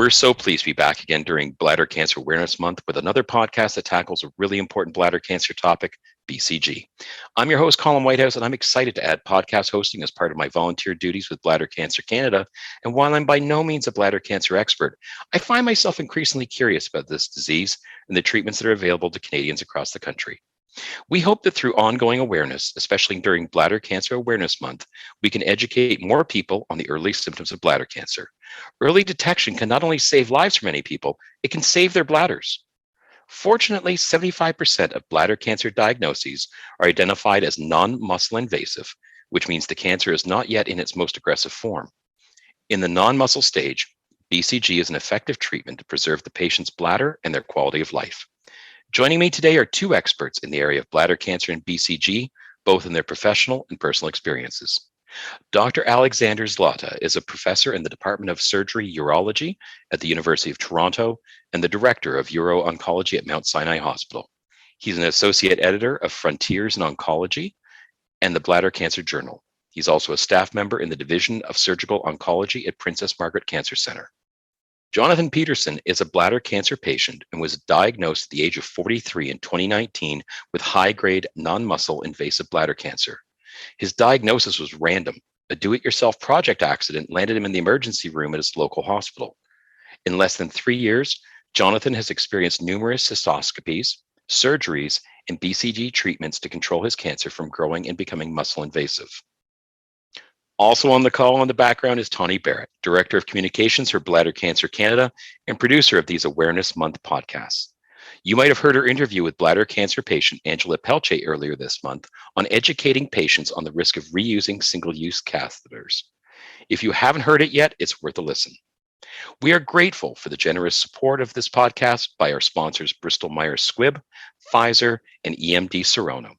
We're so pleased to be back again during Bladder Cancer Awareness Month with another podcast that tackles a really important bladder cancer topic, BCG. I'm your host, Collin Whitehouse, and I'm excited to add podcast hosting as part of my volunteer duties with Bladder Cancer Canada. And while I'm by no means a bladder cancer expert, I find myself increasingly curious about this disease and the treatments that are available to Canadians across the country. We hope that through ongoing awareness, especially during Bladder Cancer Awareness Month, we can educate more people on the early symptoms of bladder cancer. Early detection can not only save lives for many people, it can save their bladders. Fortunately, 75% of bladder cancer diagnoses are identified as non-muscle invasive, which means the cancer is not yet in its most aggressive form. In the non-muscle stage, BCG is an effective treatment to preserve the patient's bladder and their quality of life. Joining me today are two experts in the area of bladder cancer and BCG, both in their professional and personal experiences. Dr. Alexander Zlotta is a professor in the Department of Surgery Urology at the University of Toronto and the director of UroOncology at Mount Sinai Hospital. He's an associate editor of Frontiers in Oncology and the Bladder Cancer Journal. He's also a staff member in the Division of Surgical Oncology at Princess Margaret Cancer Center. Jonathan Peterson is a bladder cancer patient and was diagnosed at the age of 43 in 2019 with high-grade non-muscle invasive bladder cancer. His diagnosis was random. A do-it-yourself project accident landed him in the emergency room at his local hospital. In less than 3 years, Jonathan has experienced numerous cystoscopies, surgeries, and BCG treatments to control his cancer from growing and becoming muscle invasive. Also on the call in the background is Tawny Barrett, Director of Communications for Bladder Cancer Canada and producer of these Awareness Month podcasts. You might have heard her interview with bladder cancer patient Angela Pelche earlier this month on educating patients on the risk of reusing single-use catheters. If you haven't heard it yet, it's worth a listen. We are grateful for the generous support of this podcast by our sponsors Bristol Myers Squibb, Pfizer, and EMD Serono.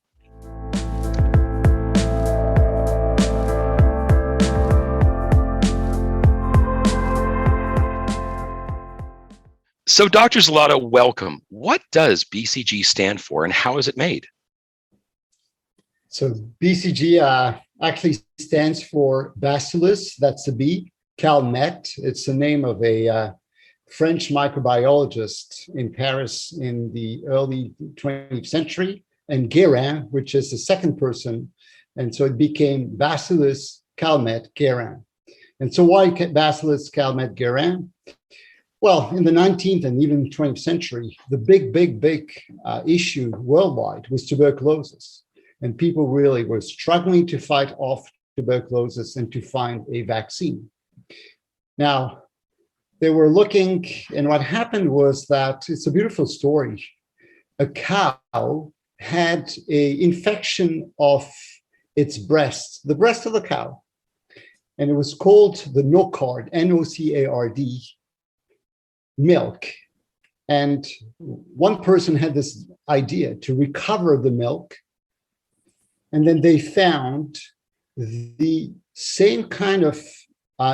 So, Dr. Zlotta, welcome. What does BCG stand for and how is it made? So BCG actually stands for Bacillus, that's a B, Calmette. It's the name of a French microbiologist in Paris in the early 20th century, and Guerin, which is the second person. And so it became Bacillus Calmette-Guerin. And so why Bacillus Calmette-Guerin? Well, in the 19th and even 20th century, the big issue worldwide was tuberculosis. And people really were struggling to fight off tuberculosis and to find a vaccine. Now, they were looking, and what happened was that, it's a beautiful story. A cow had an infection of its breast, the breast of the cow. And it was called the nocard, N-O-C-A-R-D, milk. And one person had this idea to recover the milk. And then they found the same kind of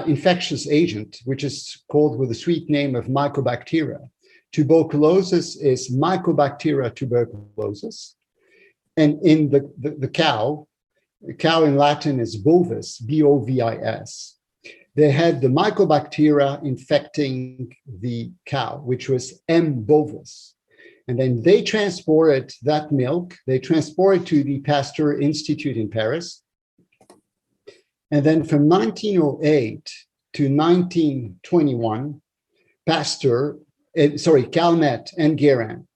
infectious agent, which is called with the sweet name of Mycobacteria. Tuberculosis is Mycobacteria tuberculosis. And in the cow in Latin is bovis, B-O-V-I-S. They had the mycobacteria infecting the cow, which was M. bovis. And then they transported that milk, they transported to the Pasteur Institute in Paris. And then from 1908 to 1921, Calmette and Guerin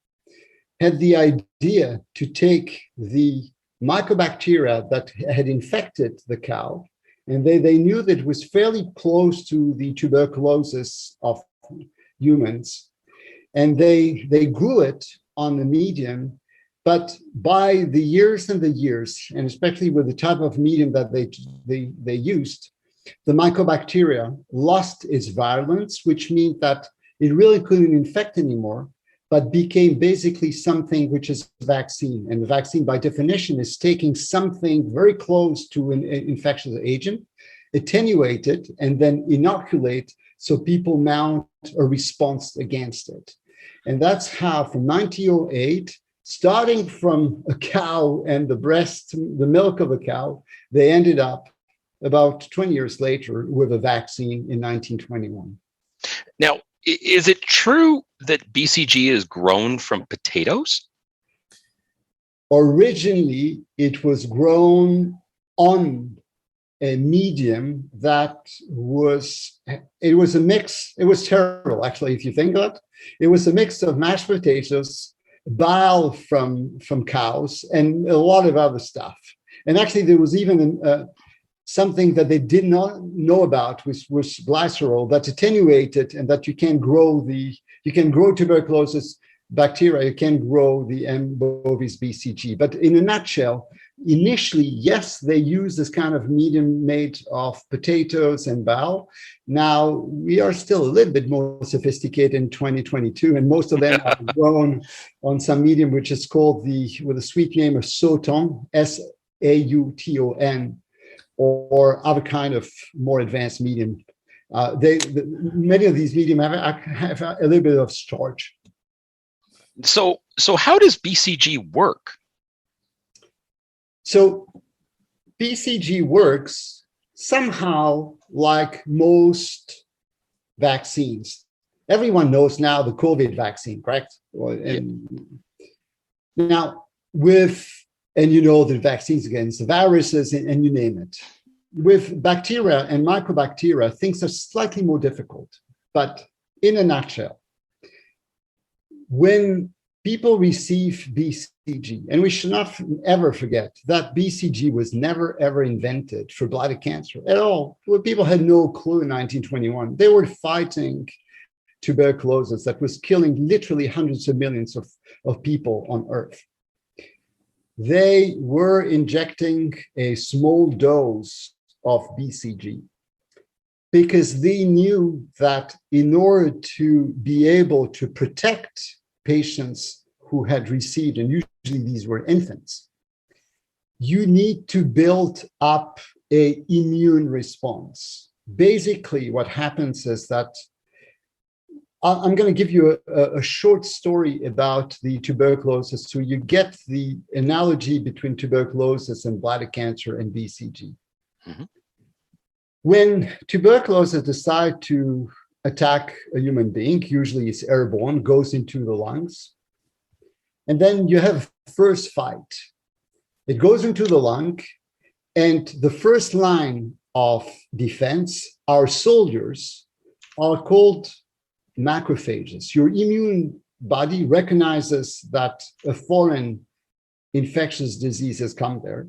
had the idea to take the mycobacteria that had infected the cow, and they knew that it was fairly close to the tuberculosis of humans. And they grew it on the medium, but by the years, and especially with the type of medium that they used, the mycobacteria lost its virulence, which means that it really couldn't infect anymore, but became basically something which is a vaccine. And the vaccine, by definition, is taking something very close to an infectious agent, attenuate it, and then inoculate so people mount a response against it. And that's how, from 1908, starting from a cow and the milk of a cow, they ended up about 20 years later with a vaccine in 1921. Now, Is it true that BCG is grown from potatoes? Originally, it was grown on a medium that was a mix. It was terrible, actually, if you think of it. It was a mix of mashed potatoes, bile from cows, and a lot of other stuff. And actually, there was even something that they did not know about, which was glycerol, that attenuated and that you can grow tuberculosis bacteria, you can grow the M. bovis BCG. But in a nutshell, initially, yes, they used this kind of medium made of potatoes and bile. Now, we are still a little bit more sophisticated in 2022, and most of them are grown on some medium which is called with a sweet name of Sauton, Sauton, or other kind of more advanced medium. Many of these medium have a little bit of starch. So how does BCG work? So BCG works somehow like most vaccines. Everyone knows now the COVID vaccine, correct? Now, and you know the vaccines against the viruses and you name it. With bacteria and mycobacteria, things are slightly more difficult. But in a nutshell, when people receive BCG, and we should not ever forget that BCG was never, ever invented for bladder cancer at all. Well, people had no clue in 1921. They were fighting tuberculosis that was killing literally hundreds of millions of people on Earth. They were injecting a small dose of BCG because they knew that in order to be able to protect patients who had received, and usually these were infants, you need to build up an immune response. Basically, what happens is that I'm going to give you a short story about the tuberculosis so you get the analogy between tuberculosis and bladder cancer and BCG. Mm-hmm. When tuberculosis decides to attack a human being, usually it's airborne, goes into the lungs, and then you have first fight. It goes into the lung, and the first line of defense, our soldiers, are called macrophages. Your immune body recognizes that a foreign infectious disease has come there,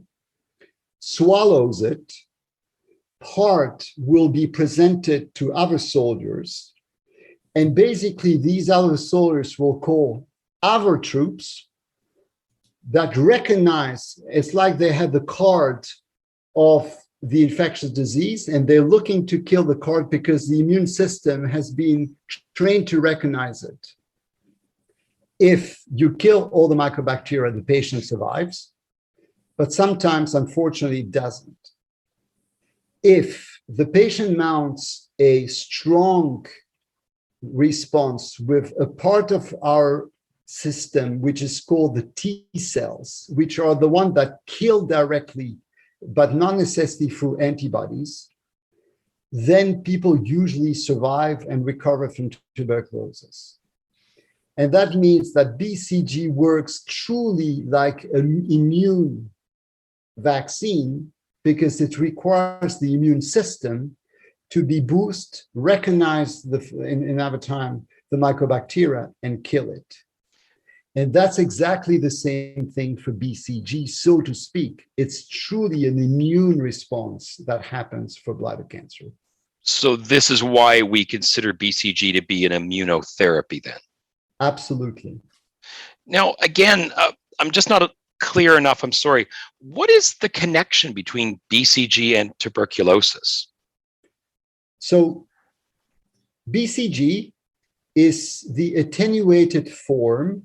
swallows it, part will be presented to other soldiers, and basically these other soldiers will call other troops that recognize, it's like they had the card of the infectious disease and they're looking to kill the card because the immune system has been trained to recognize it. If you kill all the mycobacteria, the patient survives, but sometimes, unfortunately, it doesn't. If the patient mounts a strong response with a part of our system, which is called the T cells, which are the one that kill directly, but not necessarily through antibodies, then people usually survive and recover from tuberculosis. And that means that BCG works truly like an immune vaccine because it requires the immune system to be boosted, recognize in other time the mycobacteria and kill it. And that's exactly the same thing for BCG, so to speak. It's truly an immune response that happens for bladder cancer. So this is why we consider BCG to be an immunotherapy then? Absolutely. Now, again, I'm just not clear enough. I'm sorry. What is the connection between BCG and tuberculosis? So BCG is the attenuated form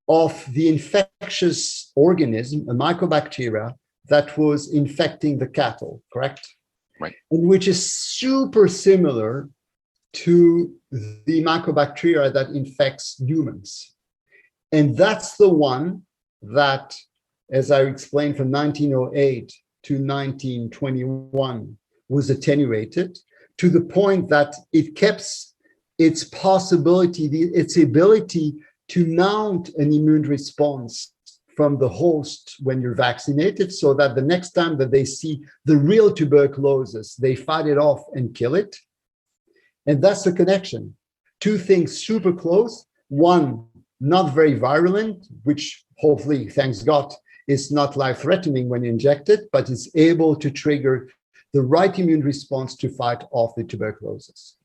of the infectious organism, a mycobacteria, that was infecting the cattle, correct? Right. And which is super similar to the mycobacteria that infects humans. And that's the one that, as I explained, from 1908 to 1921 was attenuated to the point that it kept its possibility, its ability to mount an immune response from the host when you're vaccinated, so that the next time that they see the real tuberculosis, they fight it off and kill it. And that's the connection. Two things super close. One, not very virulent, which hopefully, thanks God, is not life-threatening when you inject it, but is able to trigger the right immune response to fight off the tuberculosis.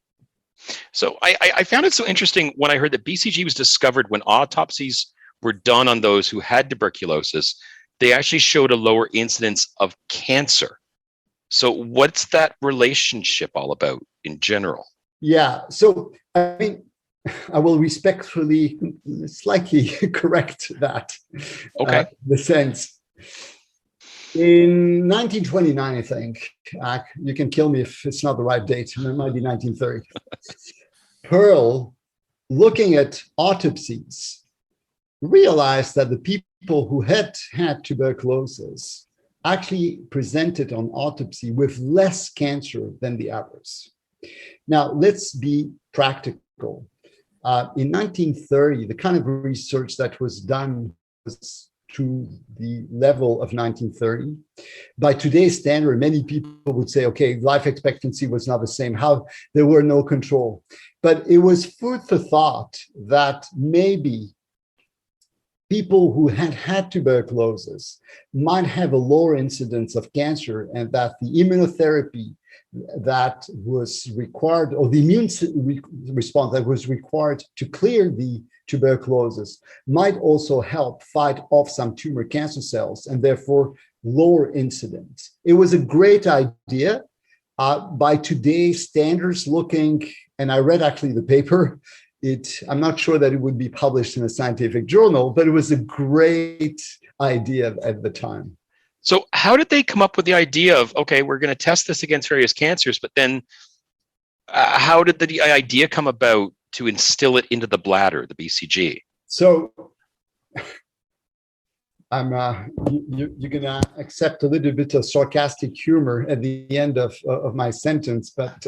So I found it so interesting when I heard that BCG was discovered when autopsies were done on those who had tuberculosis. They actually showed a lower incidence of cancer. So what's that relationship all about in general? Yeah, so I mean, I will respectfully, slightly correct that. Okay. The sense. In 1929, I think, you can kill me if it's not the right date, it might be 1930. Pearl, looking at autopsies, realized that the people who had tuberculosis actually presented on autopsy with less cancer than the others. Now, let's be practical. In 1930, the kind of research that was done was to the level of 1930. By today's standard, many people would say, okay, life expectancy was not the same, how there were no control. But it was food for thought that maybe people who had tuberculosis might have a lower incidence of cancer, and that the immunotherapy that was required, or the immune response that was required to clear the tuberculosis, might also help fight off some tumor cancer cells and therefore lower incidence. It was a great idea. By today's standards, looking, and I read actually the paper, I'm not sure that it would be published in a scientific journal, but it was a great idea at the time. So how did they come up with the idea of, okay, we're going to test this against various cancers, but then how did the idea come about to instill it into the bladder, the BCG? So you're going to accept a little bit of sarcastic humor at the end of my sentence, but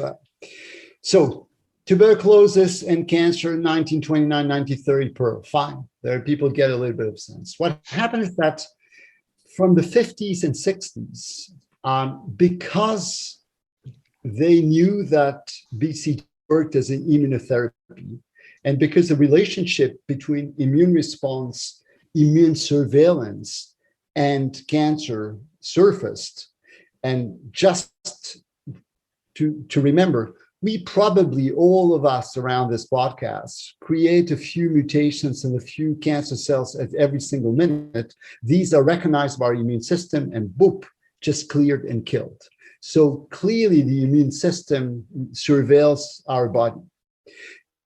so tuberculosis and cancer, 1929, 1930, Pearl, fine. There people get a little bit of sense. What happened is that from the 50s and 60s, because they knew that BCG worked as an immunotherapy, and because the relationship between immune response, immune surveillance, and cancer surfaced, and just to remember, we probably, all of us around this podcast, create a few mutations and a few cancer cells at every single minute. These are recognized by our immune system and boop, just cleared and killed. So clearly the immune system surveils our body.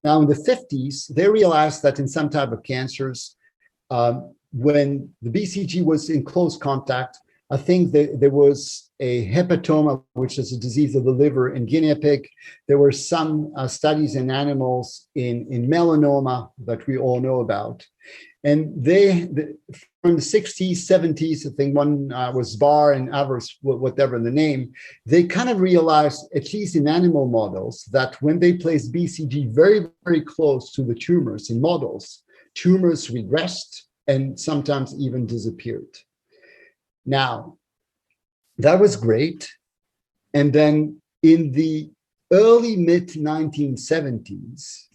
Now in the 50s, they realized that in some type of cancers, when the BCG was in close contact, I think there was a hepatoma, which is a disease of the liver in guinea pig. There were some studies in animals in melanoma that we all know about. And from the 60s, 70s, I think one was Barr and others, whatever the name, they kind of realized, at least in animal models, that when they placed BCG very, very close to the tumors in models, tumors regressed and sometimes even disappeared. Now, that was great. And then in the early mid-1970s,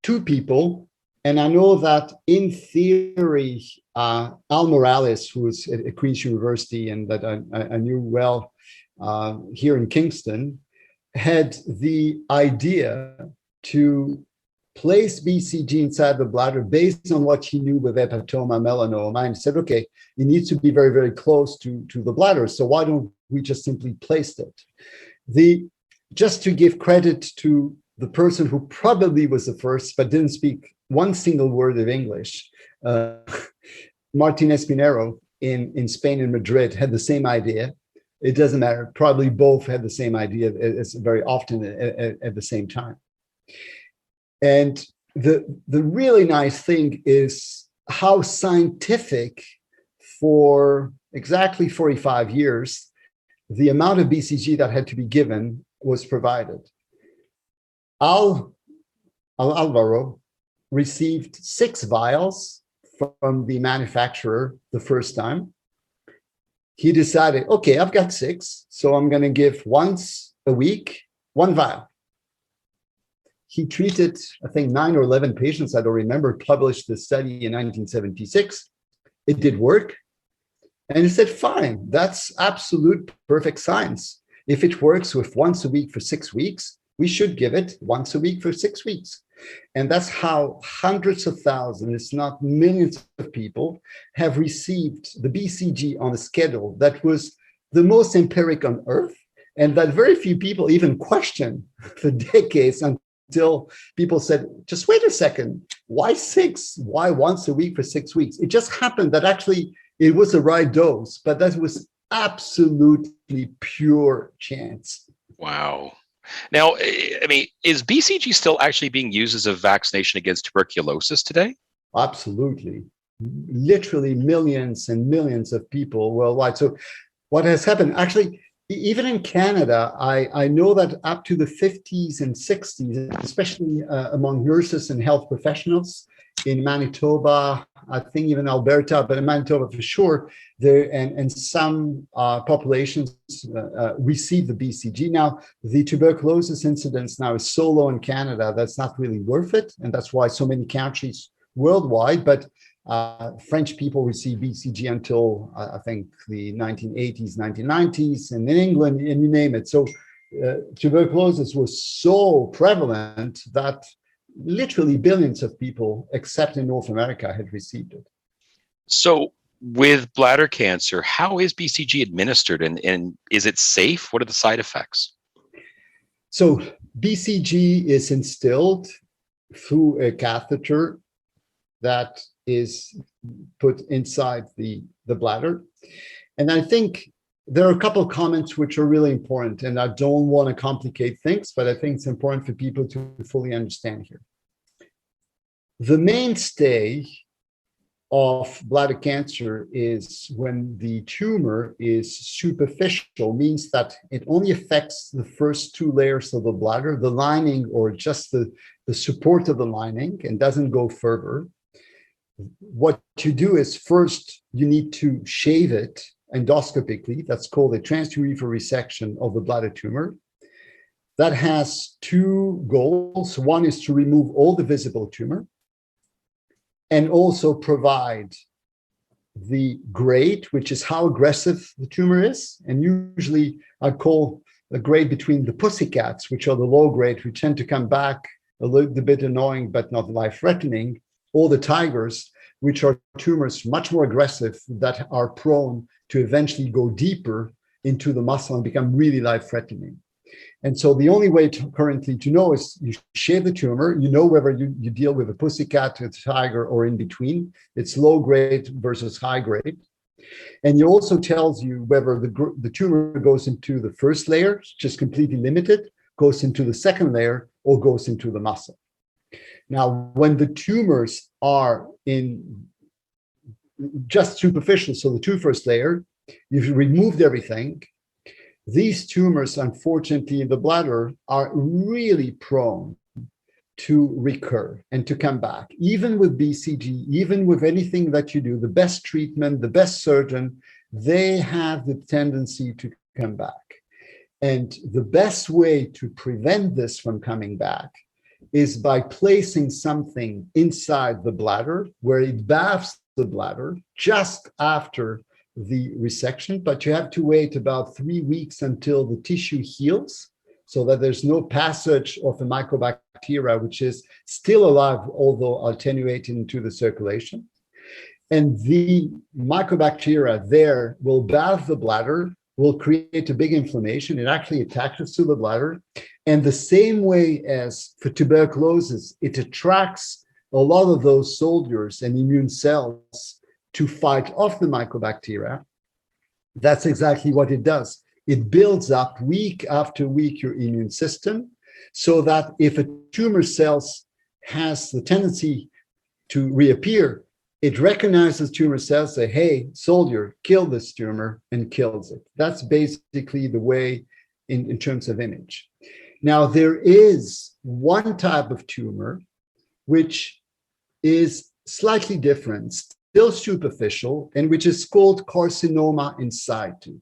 two people, and I know that in theory, Al Morales, who was at Queen's University and that I knew well here in Kingston, had the idea to place BCG inside the bladder based on what he knew with hepatoma, melanoma, and said, okay, it needs to be very, very close to the bladder. So why don't we just simply place it? Just to give credit to the person who probably was the first, but didn't speak one single word of English, Martinez Pinero in Spain, in Madrid, had the same idea. It doesn't matter. Probably both had the same idea as very often at the same time. And the really nice thing is how scientific, for exactly 45 years, the amount of BCG that had to be given was provided. Alvaro received 6 vials from the manufacturer the first time. He decided, okay, I've got 6, so I'm going to give once a week 1 vial. He treated, I think, 9 or 11 patients, I don't remember, published the study in 1976. It did work. And he said, fine, that's absolute perfect science. If it works with once a week for 6 weeks, we should give it once a week for 6 weeks. And that's how hundreds of thousands, if not millions of people have received the BCG on a schedule that was the most empiric on earth, and that very few people even questioned for decades until people said, just wait a second, why 6? Why once a week for 6 weeks? It just happened that actually it was the right dose, but that was absolutely pure chance. Wow. Now, I mean, is BCG still actually being used as a vaccination against tuberculosis today? Absolutely. Literally millions and millions of people worldwide. So what has happened, actually, even in Canada, I know that up to the 50s and 60s, especially among nurses and health professionals in Manitoba, I think even Alberta, but in Manitoba for sure, there and some populations receive the BCG. Now, the tuberculosis incidence now is so low in Canada that's not really worth it, and that's why so many countries worldwide, but French people received BCG until I think the 1980s, 1990s, and in England, and you name it. So tuberculosis was so prevalent that literally billions of people, except in North America, had received it. So with bladder cancer, how is BCG administered, and is it safe? What are the side effects? So BCG is instilled through a catheter that is put inside the bladder. And I think there are a couple of comments which are really important, and I don't want to complicate things, but I think it's important for people to fully understand here. The mainstay of bladder cancer is when the tumor is superficial, means that it only affects the first 2 layers of the bladder, the lining or just the support of the lining, and doesn't go further. What you do is first you need to shave it endoscopically. That's called a transurethral resection of the bladder tumor. That has 2 goals. One is to remove all the visible tumor and also provide the grade, which is how aggressive the tumor is. And usually I call the grade between the pussycats, which are the low grade, who tend to come back a little bit annoying but not life-threatening, or the tigers, which are tumors much more aggressive that are prone to eventually go deeper into the muscle and become really life-threatening. And so the only way currently to know is you shave the tumor, you know whether you deal with a pussycat, a tiger, or in between. It's low grade versus high grade. And it also tells you whether the tumor goes into the first layer, just completely limited, goes into the second layer, or goes into the muscle. Now, when the tumors are in just superficial, so the 2 first layer, you've removed everything. These tumors, unfortunately, in the bladder are really prone to recur and to come back. Even with BCG, even with anything that you do, the best treatment, the best surgeon, they have the tendency to come back. And the best way to prevent this from coming back is by placing something inside the bladder where it bathes the bladder just after the resection, but you have to wait about 3 weeks until the tissue heals so that there's no passage of the mycobacteria, which is still alive, although attenuated into the circulation. And the mycobacteria there will bathe the bladder, will create a big inflammation. It actually attaches to the bladder. And the same way as for tuberculosis, it attracts a lot of those soldiers and immune cells to fight off the mycobacteria. That's exactly what it does. It builds up week after week your immune system, so that if a tumor cells has the tendency to reappear, it recognizes tumor cells, say, hey, soldier, kill this tumor, and kills it. That's basically the way in terms of image. Now, there is one type of tumor which is slightly different, still superficial, and which is called carcinoma in situ.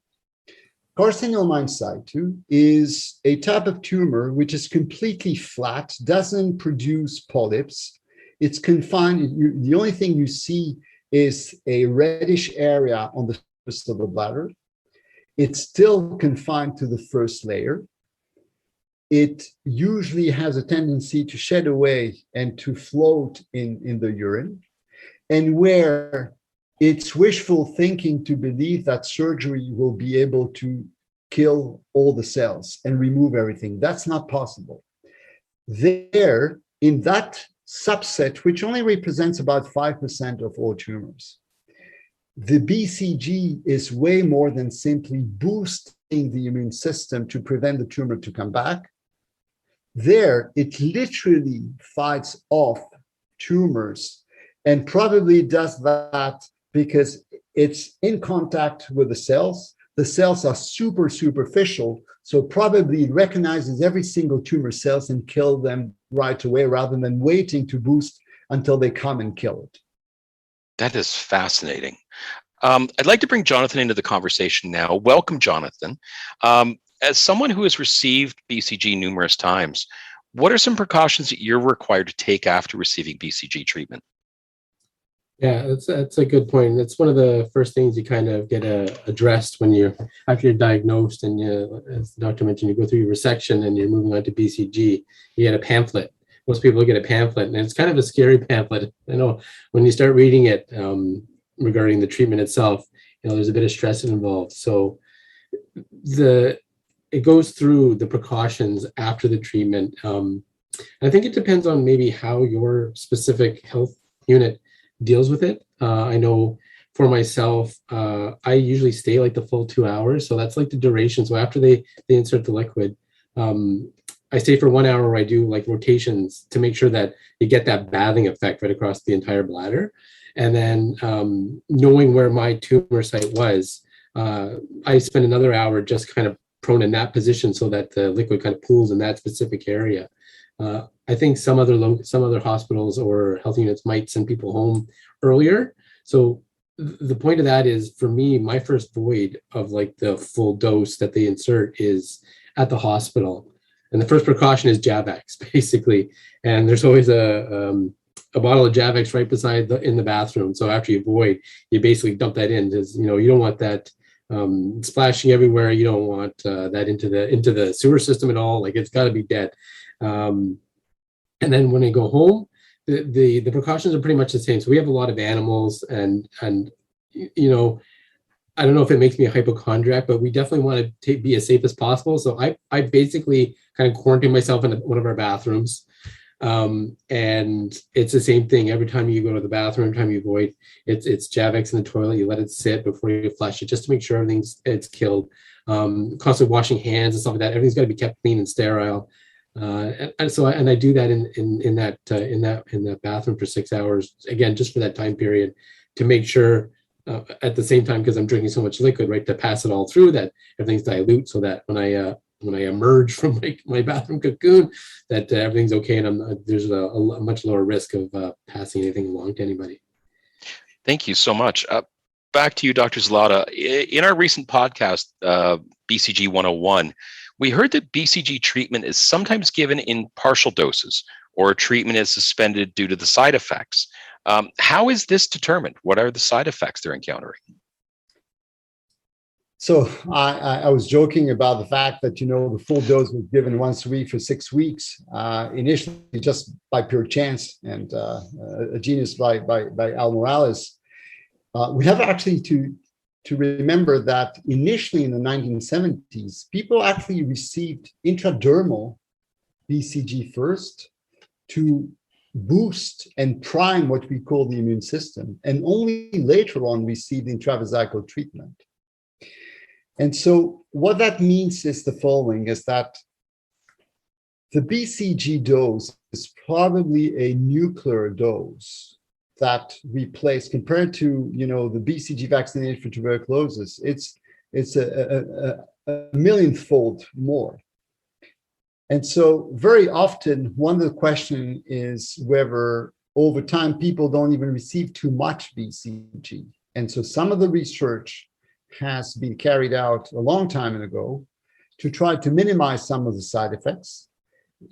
Carcinoma in situ is a type of tumor which is completely flat, doesn't produce polyps. It's confined. The only thing you see is a reddish area on the surface of the bladder. It's still confined to the first layer. It usually has a tendency to shed away and to float in the urine. And where it's wishful thinking to believe that surgery will be able to kill all the cells and remove everything. That's not possible. There, in that subset, which only represents about 5% of all tumors, the BCG is way more than simply boosting the immune system to prevent the tumor to come back. There, it literally fights off tumors, and probably does that because it's in contact with the cells. The cells are super superficial, so probably it recognizes every single tumor cells and kill them right away rather than waiting to boost until they come and kill it. That is fascinating. I'd like to bring Jonathan into the conversation now. Welcome, Jonathan. As someone who has received BCG numerous times, what are some precautions that you're required to take after receiving BCG treatment? Yeah, that's a good point. That's one of the first things you kind of get addressed when after you're diagnosed, and as the doctor mentioned, you go through your resection and you're moving on to BCG. You get a pamphlet. Most people get a pamphlet, and it's kind of a scary pamphlet. I know when you start reading it regarding the treatment itself, there's a bit of stress involved. So it goes through the precautions after the treatment. I think it depends on maybe how your specific health unit deals with it. I know for myself, I usually stay like the full 2 hours. So that's like the duration. So after they insert the liquid, I stay for 1 hour where I do like rotations to make sure that you get that bathing effect right across the entire bladder. And then knowing where my tumor site was, I spend another hour just kind of prone in that position so that the liquid kind of pools in that specific area. I think some other hospitals or health units might send people home earlier. So the point of that is, for me, my first void of like the full dose that they insert is at the hospital. And the first precaution is Javex, basically. And there's always a bottle of Javex right beside in the bathroom. So after you void, you basically dump that in, because you don't want that splashing everywhere. You don't want that into the sewer system at all. Like, it's got to be dead. And then when I go home, the precautions are pretty much the same. So we have a lot of animals, and I don't know if it makes me a hypochondriac, but we definitely want to be as safe as possible. So I basically kind of quarantine myself in one of our bathrooms. And it's the same thing every time you go to the bathroom, every time you void, it's Javex in the toilet. You let it sit before you flush it, just to make sure it's killed. Constantly washing hands and stuff like that. Everything's got to be kept clean and sterile. And I do that in that bathroom for 6 hours, again, just for that time period, to make sure at the same time, because I'm drinking so much liquid, right, to pass it all through, that everything's dilute, so that when I emerge from my bathroom cocoon, that everything's okay, and there's a much lower risk of passing anything along to anybody. Thank you so much. Back to you, Dr. Zlotta. In our recent podcast, BCG 101, we heard that BCG treatment is sometimes given in partial doses, or treatment is suspended due to the side effects. How is this determined? What are the side effects they're encountering? So I was joking about the fact that, the full dose was given once a week for 6 weeks, initially just by pure chance, and a genius by Al Morales. We have actually to remember that initially in the 1970s, people actually received intradermal BCG first to boost and prime what we call the immune system, and only later on received intravesical treatment. And so what that means is the following, is that the BCG dose is probably a nuclear dose that replaced, compared to, the BCG vaccinated for tuberculosis, it's a millionfold more. And so very often, one of the questions is whether over time people don't even receive too much BCG. And so some of the research has been carried out a long time ago to try to minimize some of the side effects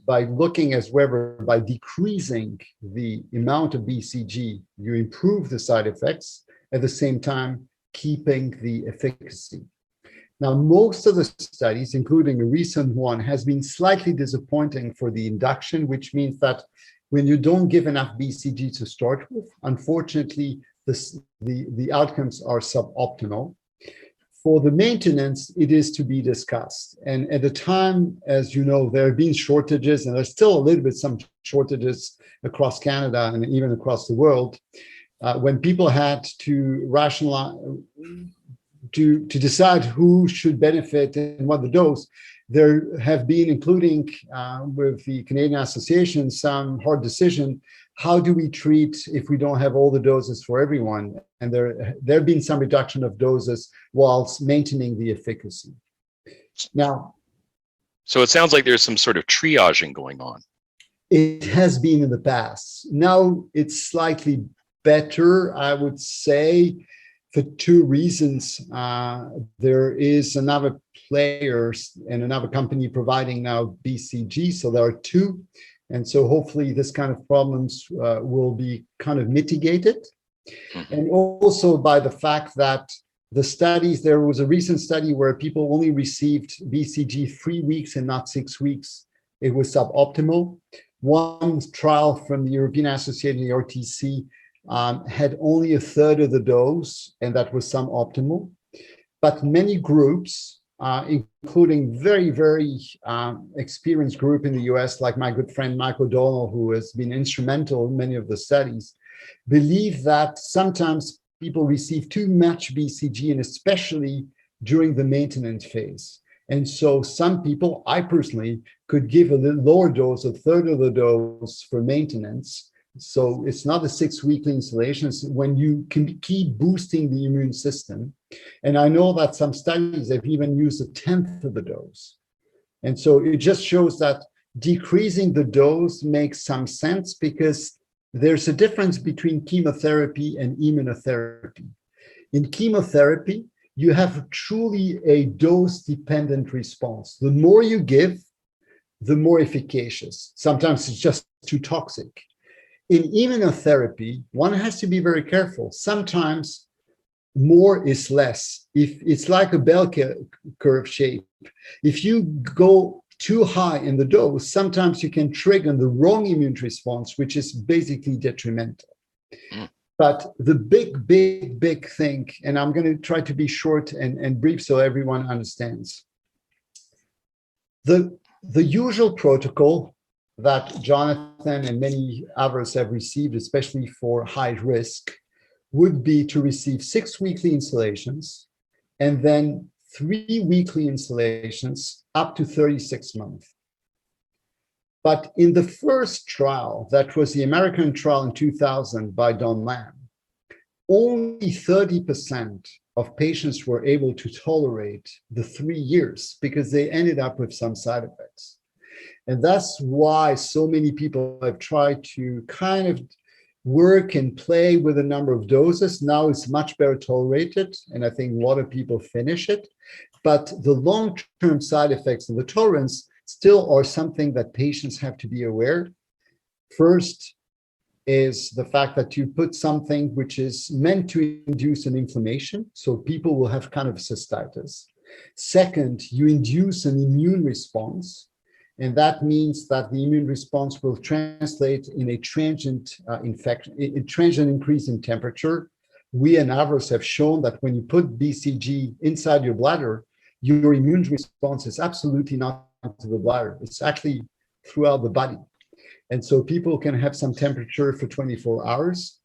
by looking as whether by decreasing the amount of BCG, you improve the side effects, at the same time keeping the efficacy. Now, most of the studies, including a recent one, has been slightly disappointing for the induction, which means that when you don't give enough BCG to start with, unfortunately, the outcomes are suboptimal. For the maintenance, it is to be discussed. And at the time, as you know, there have been shortages, and there's still a little bit some shortages across Canada and even across the world. When people had to rationalize, to decide who should benefit and what the dose, there have been, including with the Canadian Association, some hard decision. How do we treat if we don't have all the doses for everyone? And there have been some reduction of doses whilst maintaining the efficacy. Now, so it sounds like there's some sort of triaging going on. It has been in the past. Now it's slightly better, I would say, for two reasons. There is another player and another company providing now BCG, so there are two. And so hopefully this kind of problems will be kind of mitigated. And also by the fact that the studies, there was a recent study where people only received BCG 3 weeks and not 6 weeks. It was suboptimal. One trial from the European Association, the RTC, had only a third of the dose, and that was suboptimal. But many groups, including very, very experienced group in the US, like my good friend Mike O'Donnell, who has been instrumental in many of the studies, believe that sometimes people receive too much BCG, and especially during the maintenance phase. And so some people, I personally, could give a little lower dose, a third of the dose for maintenance. So it's not a 6 weekly installations when you can keep boosting the immune system. And I know that some studies have even used a tenth of the dose. And so it just shows that decreasing the dose makes some sense, because there's a difference between chemotherapy and immunotherapy. In chemotherapy, you have truly a dose-dependent response. The more you give, the more efficacious. Sometimes it's just too toxic. In immunotherapy, one has to be very careful. Sometimes more is less. If it's like a bell curve shape, if you go too high in the dose, sometimes you can trigger the wrong immune response, which is basically detrimental. But the big thing, and I'm going to try to be short and brief so everyone understands. The usual protocol that Jonathan and many others have received, especially for high risk, would be to receive 6 weekly installations and then 3 weekly installations up to 36 months. But in the first trial, that was the American trial in 2000 by Don Lamb, only 30% of patients were able to tolerate the 3 years because they ended up with some side effects. And that's why so many people have tried to kind of work and play with a number of doses. Now it's much better tolerated, and I think a lot of people finish it. But the long-term side effects of the tolerance still are something that patients have to be aware. First is the fact that you put something which is meant to induce an inflammation, so people will have kind of cystitis. Second, you induce an immune response, and that means that the immune response will translate in a transient infection, a transient increase in temperature. We and others have shown that when you put BCG inside your bladder, your immune response is absolutely not to the bladder. It's actually throughout the body. And so people can have some temperature for 24 hours.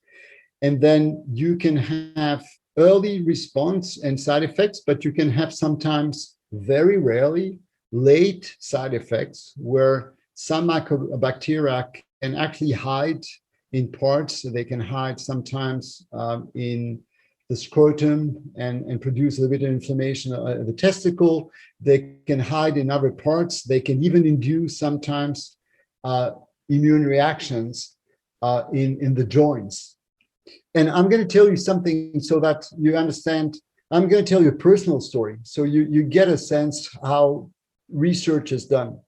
And then you can have early response and side effects, but you can have sometimes, very rarely, late side effects where some bacteria can actually hide in parts. They can hide sometimes in the scrotum and produce a little bit of inflammation of the testicle. They can hide in other parts. They can even induce sometimes immune reactions in the joints. And I'm going to tell you something so that you understand. I'm going to tell you a personal story so you get a sense how research is done.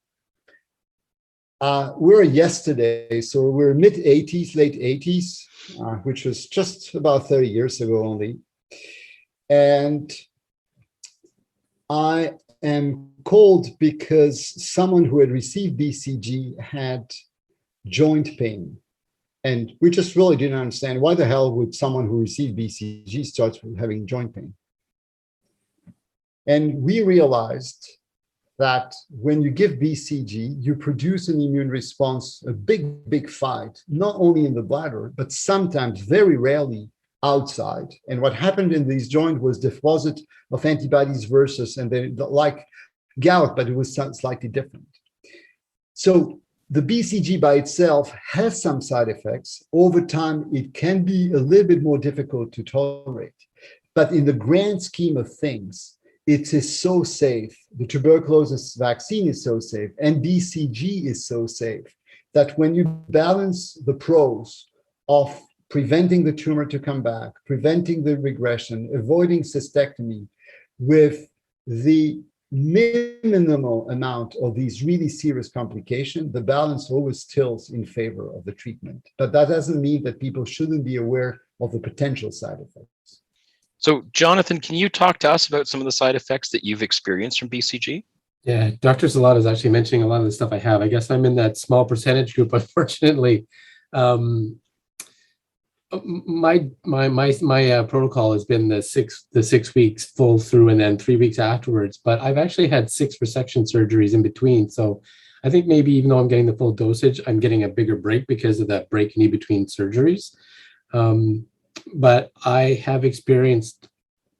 We're yesterday, so we're mid-80s, late 80s, which was just about 30 years ago only. And I am called because someone who had received BCG had joint pain. And we just really didn't understand why the hell would someone who received BCG start having joint pain. And we realized that when you give BCG, you produce an immune response, a big fight, not only in the bladder, but sometimes, very rarely, outside. And what happened in these joints was deposit of antibodies versus, and they like gout, but it was slightly different. So the BCG by itself has some side effects. Over time, it can be a little bit more difficult to tolerate. But in the grand scheme of things, it is so safe. The tuberculosis vaccine is so safe, and BCG is so safe that when you balance the pros of preventing the tumor to come back, preventing the regression, avoiding cystectomy, with the minimal amount of these really serious complications, the balance always tilts in favor of the treatment. But that doesn't mean that people shouldn't be aware of the potential side effects. So, Jonathan, can you talk to us about some of the side effects that you've experienced from BCG? Yeah, Dr. Zlotta is actually mentioning a lot of the stuff I have. I guess I'm in that small percentage group, unfortunately. My protocol has been the six weeks full through and then 3 weeks afterwards. But I've actually had 6 resection surgeries in between. So I think maybe even though I'm getting the full dosage, I'm getting a bigger break because of that break in between surgeries. But I have experienced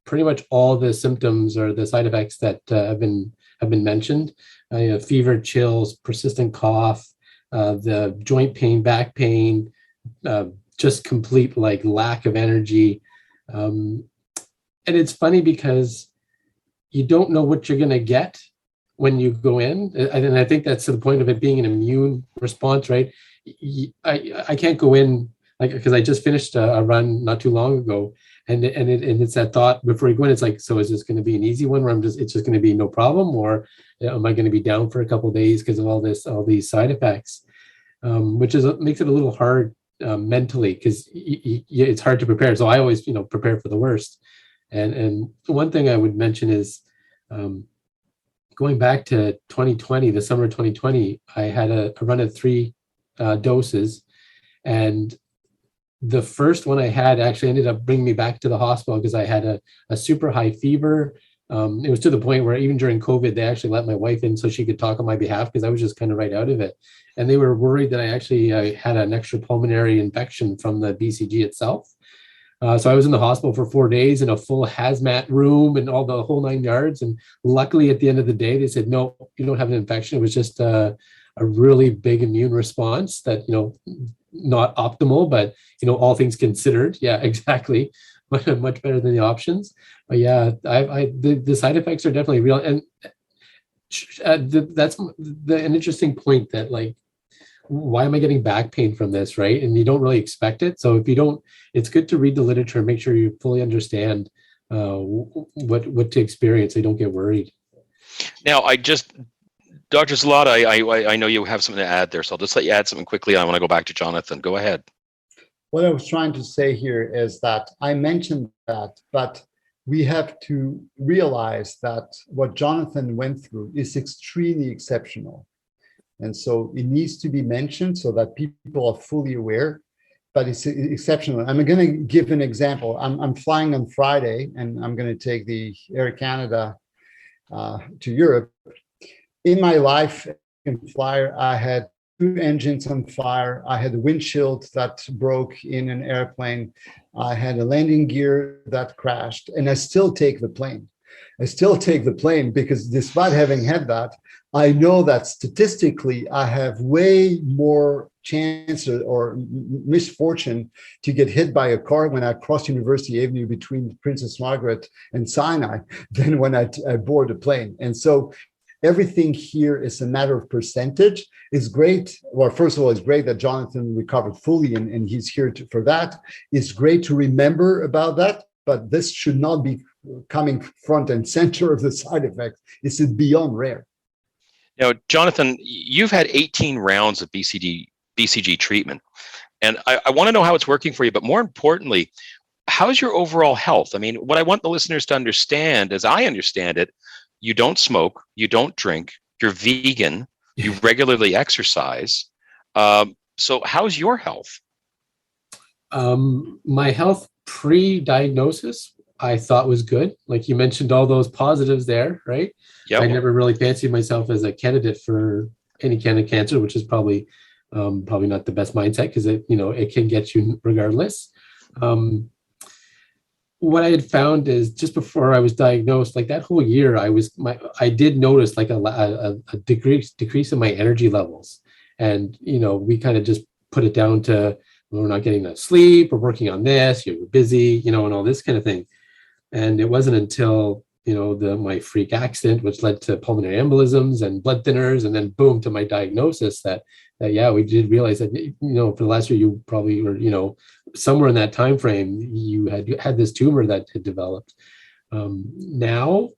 pretty much all the symptoms or the side effects that have been mentioned: fever, chills, persistent cough, the joint pain, back pain, just complete lack of energy. And it's funny because you don't know what you're going to get when you go in, and I think that's the point of it being an immune response, right? I can't go in. Because I just finished a run not too long ago, and it's that thought before you go in. It's like, so is this going to be an easy one where it's just going to be no problem, or am I going to be down for a couple of days because of all these side effects, which makes it a little hard mentally because it's hard to prepare. So I always prepare for the worst. And one thing I would mention is going back to 2020, the summer of 2020, I had a run of 3 doses, and the first one I had actually ended up bringing me back to the hospital because I had a super high fever. It was to the point where even during COVID, they actually let my wife in so she could talk on my behalf because I was just kind of right out of it. And they were worried that I actually had an extrapulmonary infection from the BCG itself. So I was in the hospital for 4 days in a full hazmat room and all the whole 9 yards. And luckily at the end of the day, they said, no, you don't have an infection. It was just a really big immune response that, not optimal, but all things considered, yeah, exactly, much better than the options. But yeah, the side effects are definitely real, and that's an interesting point. That why am I getting back pain from this, right? And you don't really expect it. So if you don't, it's good to read the literature and make sure you fully understand what to experience, so you don't get worried. Now, Dr. Zlotta, I know you have something to add there, so I'll just let you add something quickly. I want to go back to Jonathan. Go ahead. What I was trying to say here is that I mentioned that, but we have to realize that what Jonathan went through is extremely exceptional. And so it needs to be mentioned so that people are fully aware, but it's exceptional. I'm going to give an example. I'm flying on Friday, and I'm going to take the Air Canada to Europe. In my life in flyer, I had 2 engines on fire. I had a windshield that broke in an airplane. I had a landing gear that crashed, and I still take the plane. I still take the plane because despite having had that, I know that statistically I have way more chance or misfortune to get hit by a car when I cross University Avenue between Princess Margaret and Sinai than when I board a plane. And so everything here is a matter of percentage. It's great. Well, first of all, it's great that Jonathan recovered fully and he's here for that. It's great to remember about that, but this should not be coming front and center of the side effects. It's beyond rare. Now, Jonathan, you've had 18 rounds of BCG treatment, and I want to know how it's working for you, but more importantly, how's your overall health? I mean, what I want the listeners to understand, as I understand it, you don't smoke, you don't drink, you're vegan, you regularly exercise. So how's your health? My health pre-diagnosis, I thought was good. Like you mentioned, all those positives there, right? Yep. I never really fancied myself as a candidate for any kind of cancer, which is probably not the best mindset because it can get you regardless. What I had found is just before I was diagnosed, like that whole year, I did notice like a decrease in my energy levels, and we kind of just put it down to we're not getting enough sleep, we're working on this, you're busy, and all this kind of thing. And it wasn't until my freak accident, which led to pulmonary embolisms and blood thinners, and then boom to my diagnosis that we did realize that for the last year you probably were somewhere in that time frame you had this tumor that had developed. Now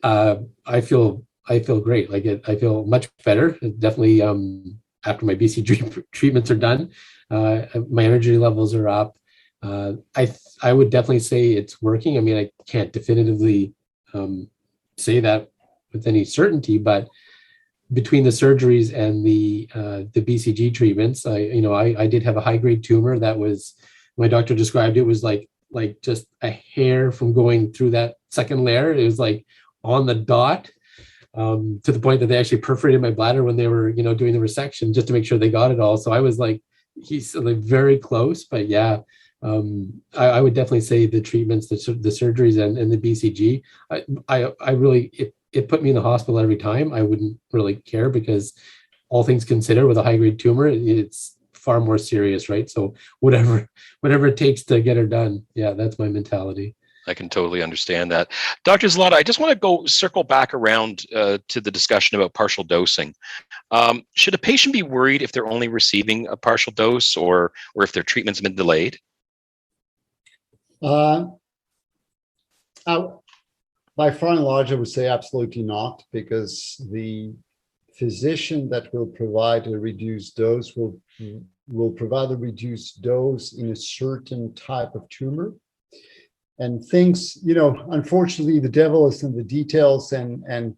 I feel great. Like I feel much better. Definitely after my BCG treatments are done, my energy levels are up. I would definitely say it's working. I mean, I can't definitively say that with any certainty, but between the surgeries and the BCG treatments, I did have a high grade tumor that was, my doctor described it was like just a hair from going through that second layer. It was like on the dot, to the point that they actually perforated my bladder when they were doing the resection just to make sure they got it all. So I was like, he's like very close, but yeah. I would definitely say the treatments, the surgeries and the BCG, I really, it put me in the hospital every time. I wouldn't really care because all things considered with a high grade tumor, it's far more serious, right? So whatever it takes to get her done. Yeah, that's my mentality. I can totally understand that. Dr. Zlotta, I just want to circle back around to the discussion about partial dosing. Should a patient be worried if they're only receiving a partial dose or if their treatment's been delayed? By far and large, I would say absolutely not, because the physician that will provide a reduced dose will provide a reduced dose in a certain type of tumor. And things, unfortunately, the devil is in the details. And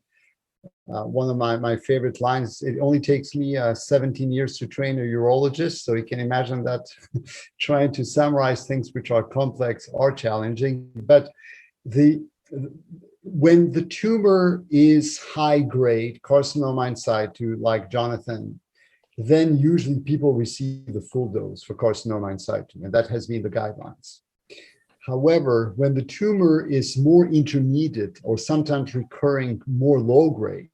one of my favorite lines, it only takes me 17 years to train a urologist. So you can imagine that trying to summarize things which are complex are challenging. But when the tumor is high grade carcinoma in situ, like Jonathan, then usually people receive the full dose for carcinoma in situ, and that has been the guidelines. However, when the tumor is more intermediate or sometimes recurring more low grade,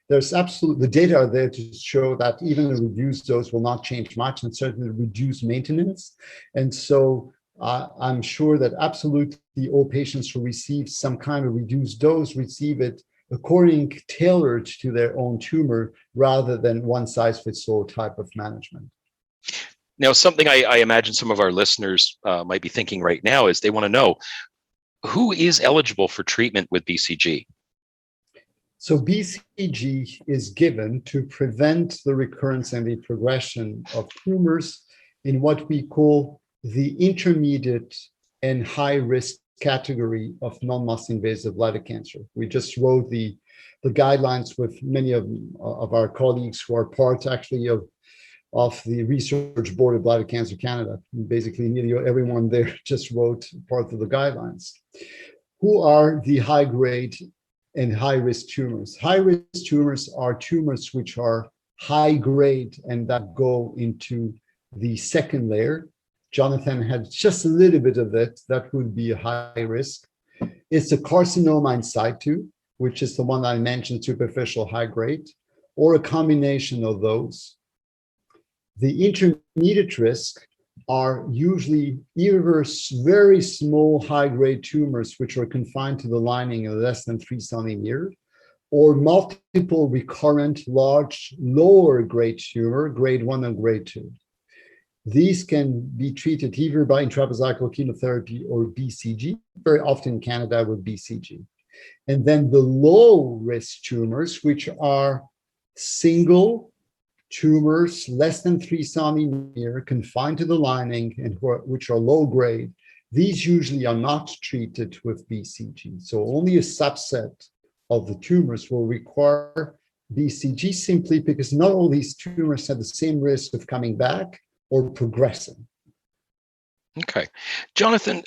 the data are there to show that even a reduced dose will not change much, and certainly reduce maintenance. And so I'm sure that absolutely all patients who receive some kind of reduced dose receive it tailored to their own tumor rather than one size fits all type of management. Now, something I imagine some of our listeners might be thinking right now is they want to know, who is eligible for treatment with BCG? So BCG is given to prevent the recurrence and the progression of tumors in what we call the intermediate and high risk category of non-muscle invasive bladder cancer. We just wrote the guidelines with many of our colleagues who are part actually of the research board of Bladder Cancer Canada. Basically, nearly everyone there just wrote part of the guidelines. Who are the high grade and high risk tumors? High risk tumors are tumors which are high grade and that go into the second layer. Jonathan had just a little bit of it. That would be a high risk. It's a carcinoma in situ, which is the one I mentioned, superficial high grade, or a combination of those. The intermediate risk are usually either very small high-grade tumors, which are confined to the lining of less than 3 centimeters, or multiple recurrent large lower grade tumor, grade 1 and grade 2. These can be treated either by intravesical chemotherapy or BCG, very often in Canada with BCG. And then the low-risk tumors, which are single tumors less than 3 centimeters, confined to the lining, and which are low grade, these usually are not treated with BCG. So only a subset of the tumors will require BCG, simply because not all these tumors have the same risk of coming back or progressing. Okay. Jonathan,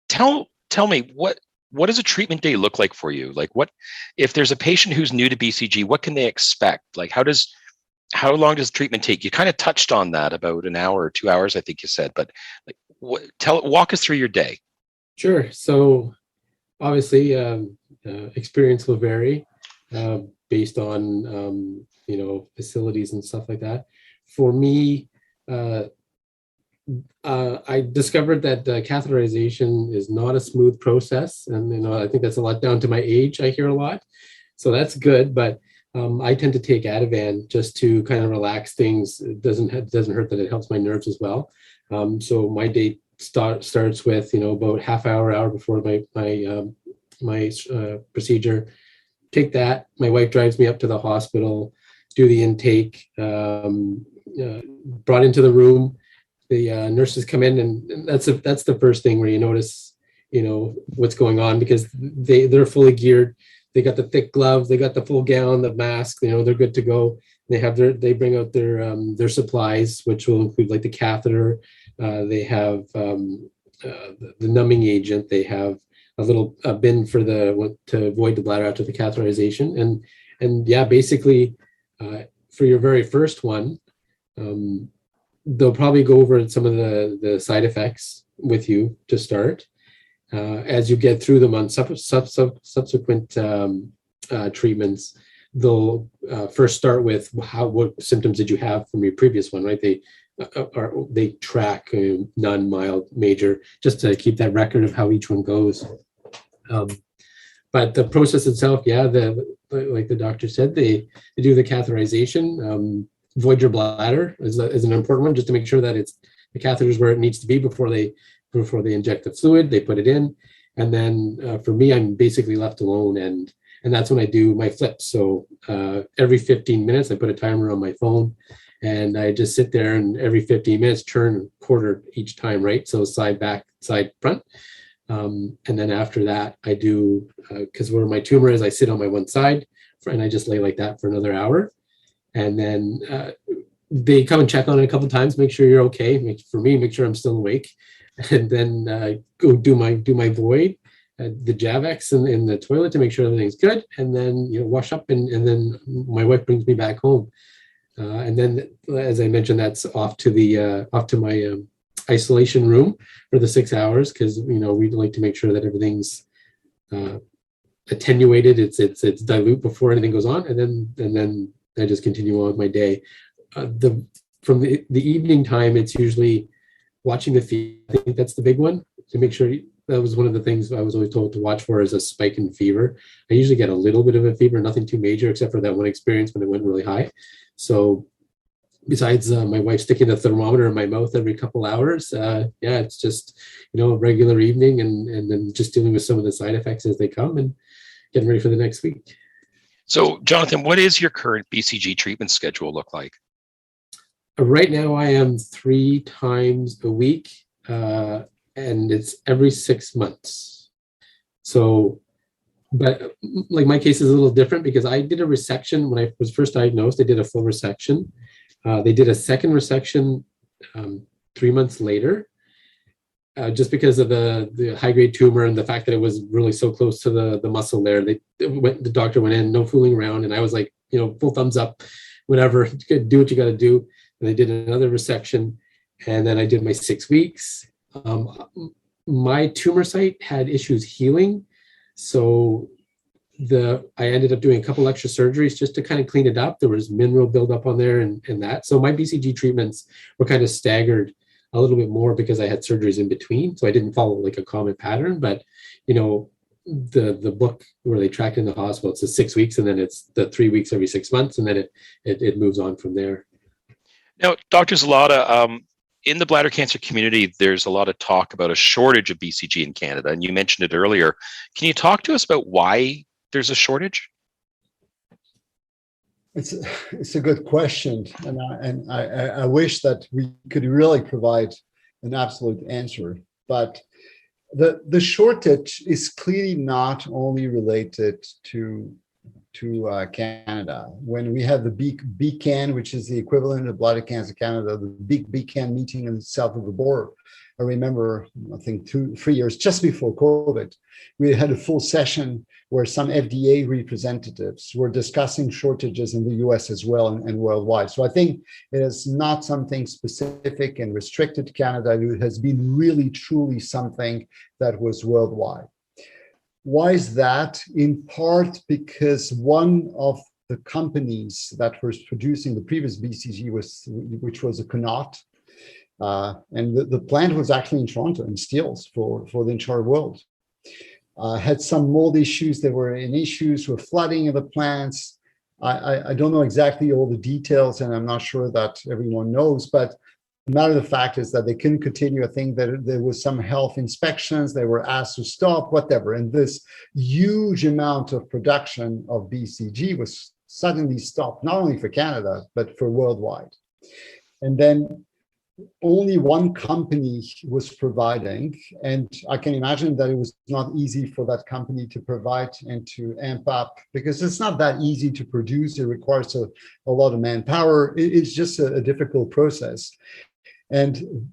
tell me, what does a treatment day look like for you? Like, what if there's a patient who's new to BCG, what can they expect? Like, how long does treatment take? You kind of touched on that, about an hour or 2 hours, I think you said, but like, walk us through your day. Sure. So obviously, experience will vary based on, facilities and stuff like that. For me, I discovered that catheterization is not a smooth process. And, I think that's a lot down to my age. I hear a lot. So that's good. But I tend to take Ativan just to kind of relax things. It doesn't hurt that it helps my nerves as well. So my day starts with, about half hour before my procedure. Take that. My wife drives me up to the hospital, do the intake, brought into the room. The nurses come in, and that's the first thing where you notice, what's going on, because they're fully geared. They got the thick gloves, they got the full gown, the mask. They're good to go. They bring out their supplies, which will include like the catheter. They have the numbing agent. They have a little bin to void the bladder after the catheterization. And yeah, basically, for your very first one, they'll probably go over some of the side effects with you to start. As you get through them on subsequent treatments, they'll first start with what symptoms did you have from your previous one, right? They track none, mild, major, just to keep that record of how each one goes. But the process itself, yeah, like the doctor said, they do the catheterization. Void your bladder is an important one, just to make sure that the catheter is where it needs to be before they inject the fluid. They put it in, and then for me, I'm basically left alone, and that's when I do my flips. So every 15 minutes, I put a timer on my phone, and I just sit there, and every 15 minutes turn a quarter each time, right? So side, back, side, front. And then after that, I do, because where my tumor is, I sit on my one side, and I just lay like that for another hour. And then they come and check on it a couple of times, make sure you're okay. Make sure I'm still awake. And then go do my void, the Javex in the toilet to make sure everything's good. And then, wash up, and then my wife brings me back home. And then, as I mentioned, that's off to my isolation room for the 6 hours, because we'd like to make sure that everything's attenuated, it's dilute before anything goes on, and then I just continue on with my day. From the evening time, it's usually watching the fever. I think that's the big one, to make sure. That was one of the things I was always told to watch for, is a spike in fever. I usually get a little bit of a fever, nothing too major, except for that one experience when it went really high. So besides my wife sticking the thermometer in my mouth every couple hours, it's just, a regular evening, and then just dealing with some of the side effects as they come and getting ready for the next week. So, Jonathan, what is your current BCG treatment schedule look like? Right now, I am 3 times a week, and it's every 6 months. So, but like my case is a little different, because I did a resection when I was first diagnosed. I did a full resection. They did a second resection 3 months later, just because of the high-grade tumor and the fact that it was really so close to the muscle there. The doctor went in, no fooling around, and I was like, full thumbs up, whatever, do what you got to do. And they did another resection, and then I did my 6 weeks. My tumor site had issues healing, So I ended up doing a couple extra surgeries just to kind of clean it up. There was mineral buildup on there and that. So my BCG treatments were kind of staggered a little bit more because I had surgeries in between. So I didn't follow like a common pattern, but the book where they track in the hospital, it's the 6 weeks, and then it's the 3 weeks every 6 months, and then it moves on from there. Now, Dr. Zlotta, in the bladder cancer community, there's a lot of talk about a shortage of BCG in Canada, and you mentioned it earlier. Can you talk to us about why there's a shortage? It's a good question, and I wish that we could really provide an absolute answer. But the shortage is clearly not only related to Canada. When we had the BCAN, which is the equivalent of Bladder Cancer Canada, the big BCAN meeting in the south of the border, I remember, I think 2-3 years just before COVID, we had a full session where some FDA representatives were discussing shortages in the US as well and worldwide. So I think it is not something specific and restricted to Canada. It has been really, truly something that was worldwide. Why is that? In part because one of the companies that was producing the previous BCG which was a Connaught, and the plant was actually in Toronto in Steeles for the entire world. Had some mold issues. There were issues with flooding of the plants. I don't know exactly all the details, and I'm not sure that everyone knows, but the matter of the fact is that they couldn't continue. I think that there was some health inspections. They were asked to stop, whatever. And this huge amount of production of BCG was suddenly stopped, not only for Canada, but for worldwide. And then only one company was providing, and I can imagine that it was not easy for that company to provide and to amp up, because it's not that easy to produce. It requires a lot of manpower. It's just a difficult process. And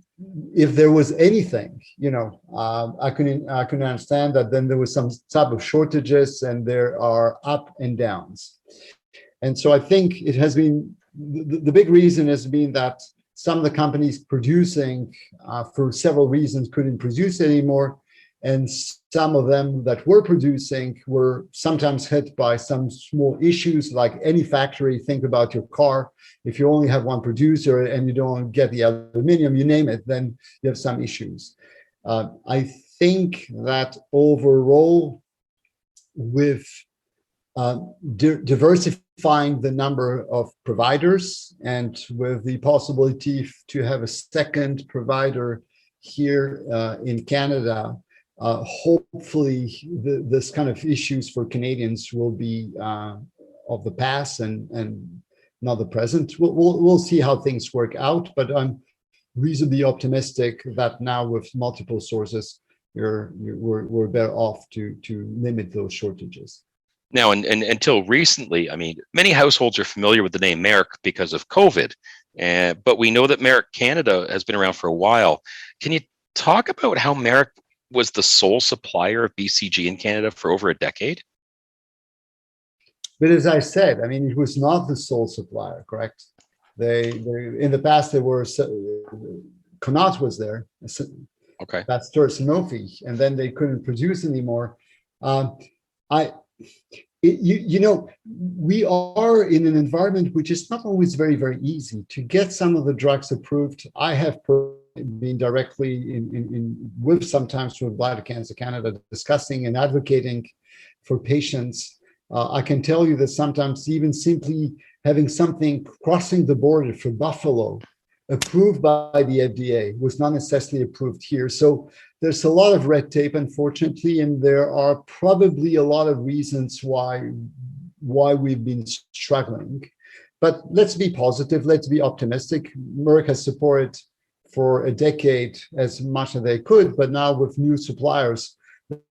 if there was anything, I can understand that then there was some type of shortages, and there are up and downs. And so I think it has been, the big reason has been that some of the companies producing for several reasons couldn't produce anymore. And some of them that were producing were sometimes hit by some small issues, like any factory. Think about your car. If you only have one producer and you don't get the aluminum, you name it, then you have some issues. I think that overall, with diversifying the number of providers and with the possibility to have a second provider here in Canada, hopefully this kind of issues for Canadians will be of the past and not the present. We'll see how things work out, but I'm reasonably optimistic that now with multiple sources, we're better off to limit those shortages. Now, and until recently, many households are familiar with the name Merck because of COVID, but we know that Merck Canada has been around for a while. Can you talk about how Merck was the sole supplier of BCG in Canada for over a decade? But as I said, it was not the sole supplier, correct? They in the past, there were, Connaught was there. Okay. That's Sanofi, and then they couldn't produce anymore. We are in an environment which is not always very, very easy to get some of the drugs approved. I have been directly with sometimes with Bladder Cancer Canada discussing and advocating for patients. I can tell you that sometimes even simply having something crossing the border for Buffalo approved by the FDA was not necessarily approved here. So there's a lot of red tape, unfortunately, and there are probably a lot of reasons why we've been struggling. But let's be positive, let's be optimistic. Merck has supported for a decade as much as they could, but now with new suppliers,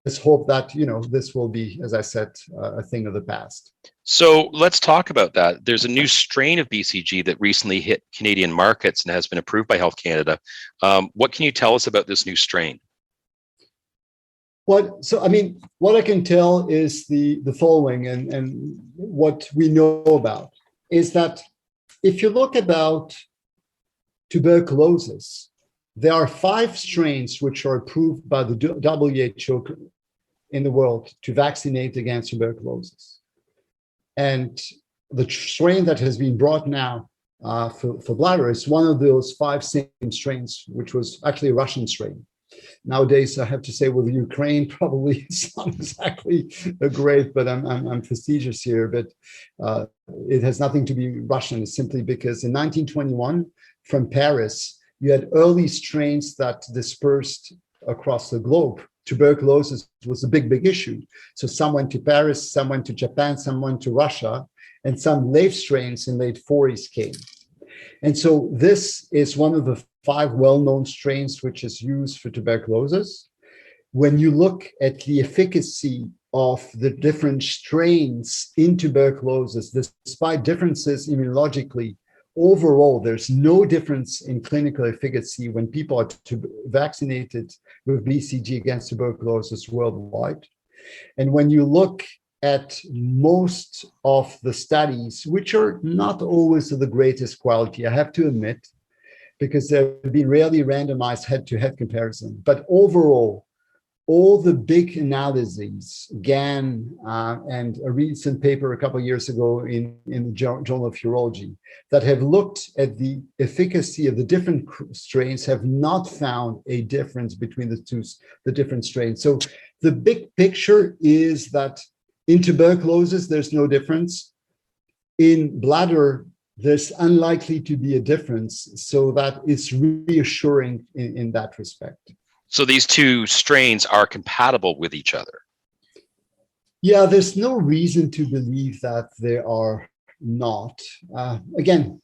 let's hope that this will be, as I said, a thing of the past. So let's talk about that. There's a new strain of BCG that recently hit Canadian markets and has been approved by Health Canada. What can you tell us about this new strain? What I can tell is the following, and what we know about is that if you look about tuberculosis, there are 5 strains which are approved by the WHO in the world to vaccinate against tuberculosis. And the strain that has been brought now for bladder is one of those 5 same strains, which was actually a Russian strain. Nowadays, I have to say, with Ukraine, probably it's not exactly great, but I'm facetious here. But it has nothing to be Russian. It's simply because in 1921, from Paris, you had early strains that dispersed across the globe. Tuberculosis was a big issue. So some went to Paris, some went to Japan, some went to Russia, and some late strains in late 40s came. And so this is one of the 5 well-known strains which is used for tuberculosis. When you look at the efficacy of the different strains in tuberculosis, despite differences immunologically, overall, there's no difference in clinical efficacy when people are vaccinated with BCG against tuberculosis worldwide. And when you look at most of the studies, which are not always of the greatest quality, I have to admit, because they've been rarely randomized head-to-head comparison. But overall, all the big analyses, GAN, and a recent paper a couple of years ago in the Journal of Urology, that have looked at the efficacy of the different strains have not found a difference between the different strains. So the big picture is that in tuberculosis, there's no difference. In bladder, there's unlikely to be a difference. So that is reassuring in that respect. So these 2 strains are compatible with each other. Yeah, there's no reason to believe that they are not. Again,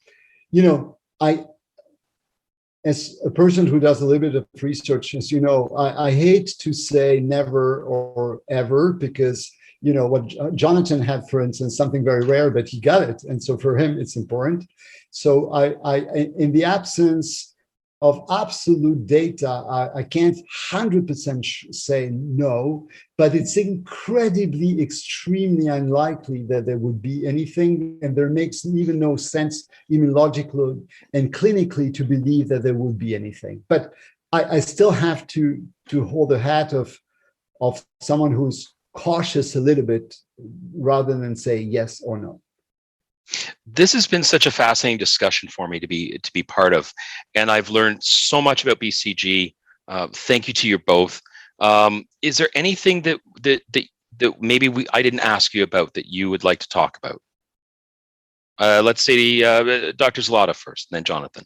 as a person who does a little bit of research, as you know, I hate to say never or ever, because what Jonathan had, for instance, something very rare, but he got it. And so for him, it's important. So I in the absence of absolute data, I can't 100% say no, but it's incredibly, extremely unlikely that there would be anything, and there makes even no sense immunologically and clinically to believe that there would be anything. But I still have to hold the hat of someone who's cautious a little bit rather than say yes or no. This has been such a fascinating discussion for me to be part of, and I've learned so much about BCG. Thank you to you both. Is there anything that maybe I didn't ask you about that you would like to talk about? Let's say Dr. Zlotta first, and then Jonathan.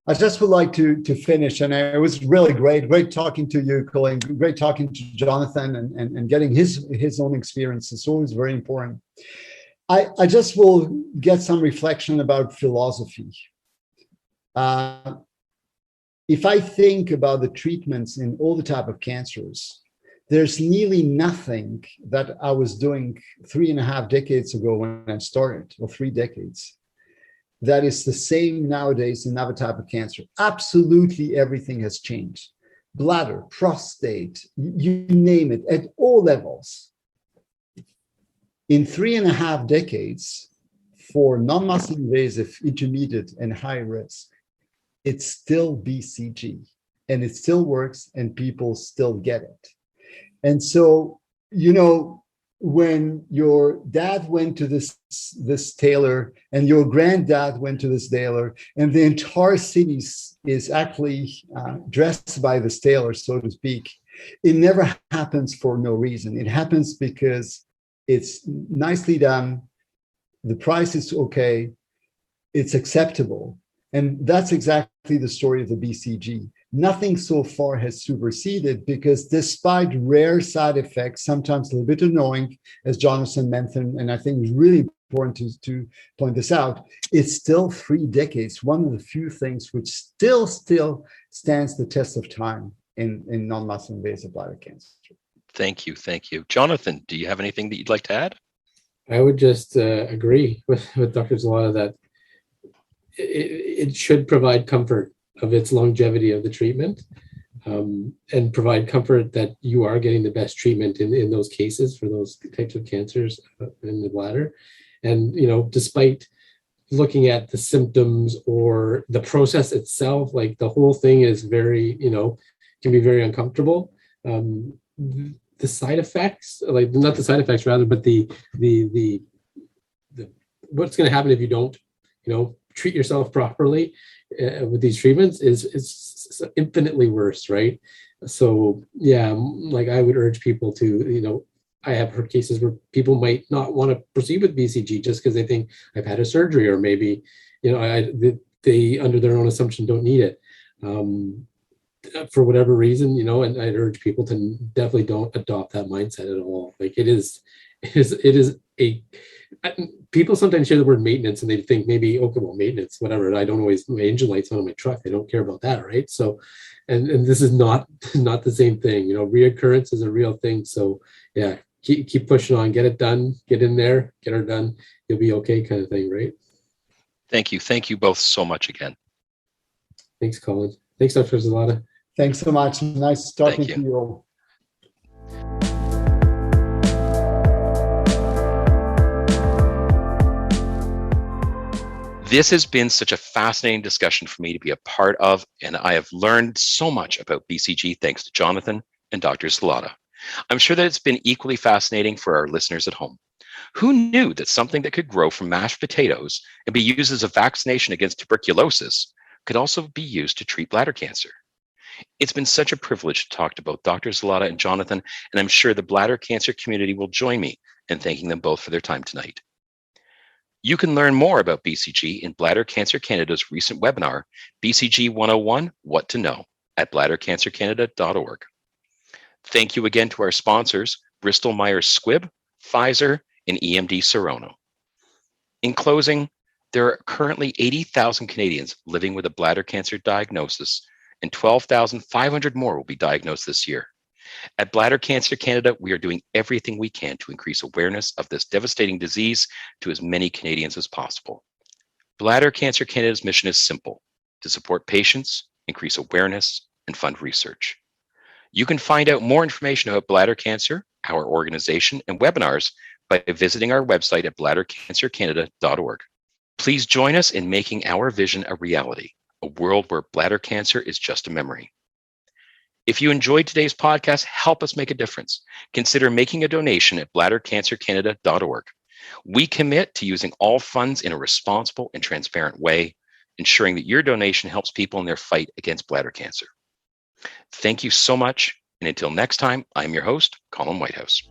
I just would like to finish, and it was really great talking to you, Collin, great talking to Jonathan, and getting his own experience. It's always very important. I just will get some reflection about philosophy. If I think about the treatments in all the type of cancers, there's nearly nothing that I was doing 3.5 decades ago when I started, or 3 decades, that is the same nowadays in other type of cancer. Absolutely everything has changed. Bladder, prostate, you name it, at all levels. In 3.5 decades, for non-muscle invasive, intermediate, and high risk, it's still BCG, and it still works, and people still get it. And so, when your dad went to this tailor, and your granddad went to this tailor, and the entire city is actually dressed by this tailor, so to speak, it never happens for no reason. It happens because it's nicely done, the price is okay, it's acceptable. And that's exactly the story of the BCG. Nothing so far has superseded, because despite rare side effects, sometimes a little bit annoying, as Jonathan mentioned, and I think it's really important to point this out, it's still 3 decades, one of the few things which still stands the test of time in non-muscle invasive bladder cancer. Thank you. Jonathan, do you have anything that you'd like to add? I would just agree with Dr. Zlotta that it should provide comfort of its longevity of the treatment, and provide comfort that you are getting the best treatment in those cases for those types of cancers in the bladder. And, despite looking at the symptoms or the process itself, like the whole thing is very, can be very uncomfortable. the side effects, like not the side effects rather, but the what's going to happen if you don't, treat yourself properly with these treatments is infinitely worse, right? So yeah, like I would urge people to, I have heard cases where people might not want to proceed with BCG just because they think I've had a surgery, or maybe, they under their own assumption don't need it. For whatever reason, and I'd urge people to definitely don't adopt that mindset at all. Like it is people sometimes hear the word maintenance and they think maybe, okay, well, maintenance, whatever. I don't always, my engine lights on my truck. I don't care about that, right? So, and this is not the same thing. Reoccurrence is a real thing. So yeah, keep pushing on, get it done, get in there, get her done. You'll be okay, kind of thing, right? Thank you both so much again. Thanks, Collin. Thanks, Dr. Zlotta. Thanks so much. Nice talking to you all. This has been such a fascinating discussion for me to be a part of, and I have learned so much about BCG thanks to Jonathan and Dr. Zlotta. I'm sure that it's been equally fascinating for our listeners at home. Who knew that something that could grow from mashed potatoes and be used as a vaccination against tuberculosis could also be used to treat bladder cancer? It's been such a privilege to talk to both Dr. Zlotta and Jonathan, and I'm sure the bladder cancer community will join me in thanking them both for their time tonight. You can learn more about BCG in Bladder Cancer Canada's recent webinar, BCG 101, What to Know, at bladdercancercanada.org. Thank you again to our sponsors, Bristol Myers Squibb, Pfizer, and EMD Serono. In closing, there are currently 80,000 Canadians living with a bladder cancer diagnosis, and 12,500 more will be diagnosed this year. At Bladder Cancer Canada, we are doing everything we can to increase awareness of this devastating disease to as many Canadians as possible. Bladder Cancer Canada's mission is simple: to support patients, increase awareness, and fund research. You can find out more information about bladder cancer, our organization, and webinars by visiting our website at bladdercancercanada.org. Please join us in making our vision a reality, a world where bladder cancer is just a memory. If you enjoyed today's podcast, help us make a difference. Consider making a donation at bladdercancercanada.org. We commit to using all funds in a responsible and transparent way, ensuring that your donation helps people in their fight against bladder cancer. Thank you so much, and until next time, I'm your host, Collin Whitehouse.